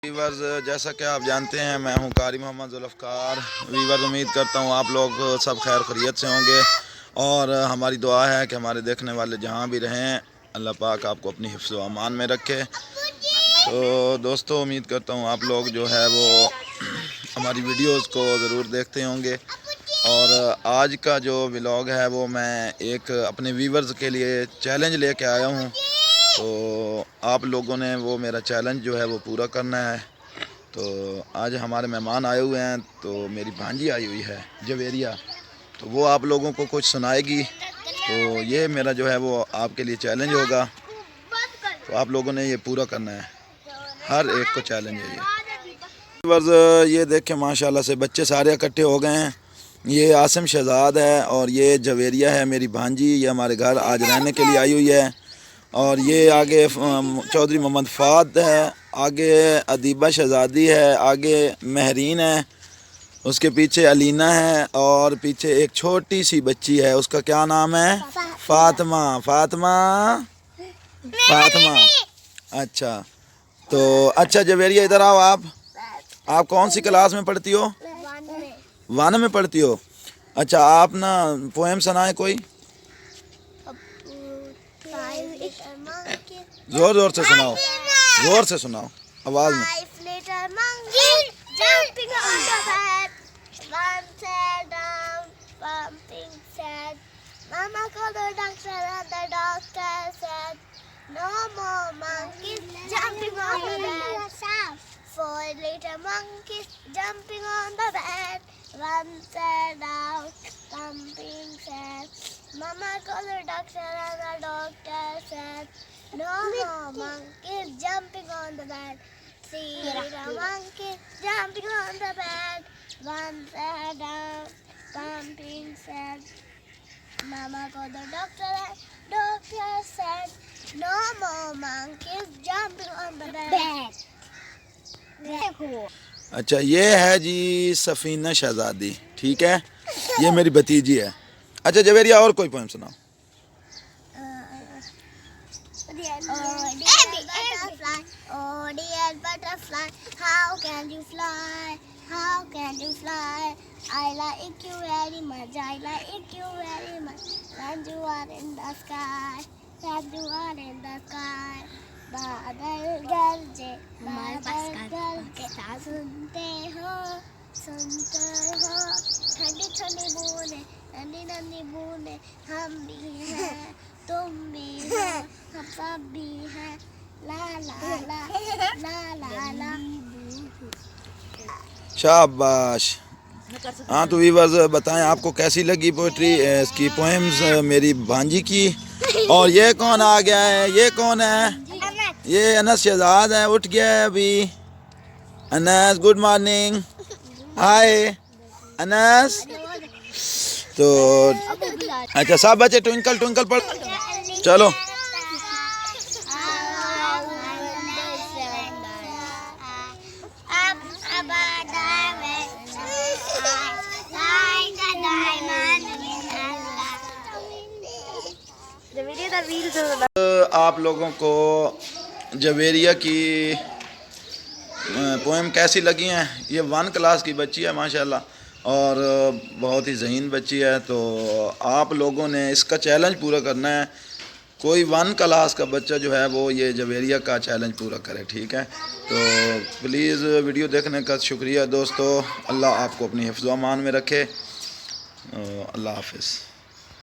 Viewers, जैसा कि आप जानते हैं मैं हूं कारी मोहम्मद जुल्फ़कार। वीवर्स, उम्मीद करता हूं आप लोग सब खैर खैरियत से होंगे और हमारी दुआ है कि हमारे देखने वाले जहां भी रहें अल्लाह पाक आपको अपनी हिफ्ज़ व अमान में रखे। तो दोस्तों, उम्मीद करता हूं आप लोग जो है वो हमारी वीडियोस को ज़रूर देखते होंगे। और आज का जो व्लॉग है वो मैं एक अपने वीवर्स के लिए चैलेंज लेके आया हूं। तो आप लोगों ने वो मेरा चैलेंज जो है वो पूरा करना है। तो आज हमारे मेहमान आए हुए हैं, तो मेरी भांजी आई हुई है जवेरिया, तो वो आप लोगों को कुछ सुनाएगी। तो ये मेरा जो है वो आपके लिए चैलेंज होगा, तो आप लोगों ने ये पूरा करना है। हर एक को चैलेंज है ये। बस ये देखें माशाल्लाह से बच्चे सारे इकट्ठे हो गए हैं। ये आसिम शहजाद है और ये जवेरिया है मेरी भांजी। ये हमारे घर आज रहने के लिए आई हुई है। और ये आगे चौधरी मोहम्मद फ़ाद है, आगे अदीबा शहज़ादी है, आगे महरीन है, उसके पीछे अलीना है और पीछे एक छोटी सी बच्ची है, उसका क्या नाम है? फ़ातिमा। फ़ातिमा फ़ातिमा अच्छा। तो अच्छा जवेरिया, इधर आओ। आप कौन सी क्लास में पढ़ती हो? 1 में पढ़ती हो। अच्छा, आप ना पोएम सुनाए कोई, जोर जोर से सुनाओ, जोर से सुनाओ आवाज में। Mama called the doctor and the doctor said, no more monkeys jumping on the bed. 4 little monkeys jumping on the bed. One said out, something said. Mama called the doctor and the doctor said, no more monkeys jumping on the bed. 3 little monkeys jumping on the bed. One said out, something said. Mama called the doctor and doctor said, no more monkeys jumping on the bed. अच्छा, ये है जी सफीना शहजादी, ठीक है, ये मेरी भतीजी है। अच्छा जवेरिया, और कोई पोएम सुनाओ। Oh dear butterfly, how can you fly? How can you fly? I like you very much, I like you very much. When you are in the sky, when you are in the sky. बादल गरजे, बादल गरजे, सुनते हो, ठंडी ठंडी बूंदे, नन्ही नन्ही बूंदे, हम भी हैं, तुम भी हो, हम सब भी हैं, ला ला ला ला ला ला। शाबाश। हाँ, तो व्यूअर्स बताएं आपको कैसी लगी पोइट्री, इसकी पोएम्स मेरी भांजी की। और ये कौन आ गया है? ये कौन है? ये अनस शहजाद है, उठ गया है अभी। Anas, good morning. Hi Anas. तो अच्छा, सब बच्चे ट्विंकल ट्विंकल पढ़, चलो। आप लोगों को जवेरिया की पोएम कैसी लगी हैं? ये 1 क्लास की बच्ची है माशाल्लाह, और बहुत ही ज़हीन बच्ची है। तो आप लोगों ने इसका चैलेंज पूरा करना है। कोई 1 क्लास का बच्चा जो है वो ये जवेरिया का चैलेंज पूरा करे, ठीक है। तो प्लीज़ वीडियो देखने का शुक्रिया दोस्तों। अल्लाह आपको अपनी हिफ्ज़ व अमान में रखे। अल्लाह हाफ़िज़।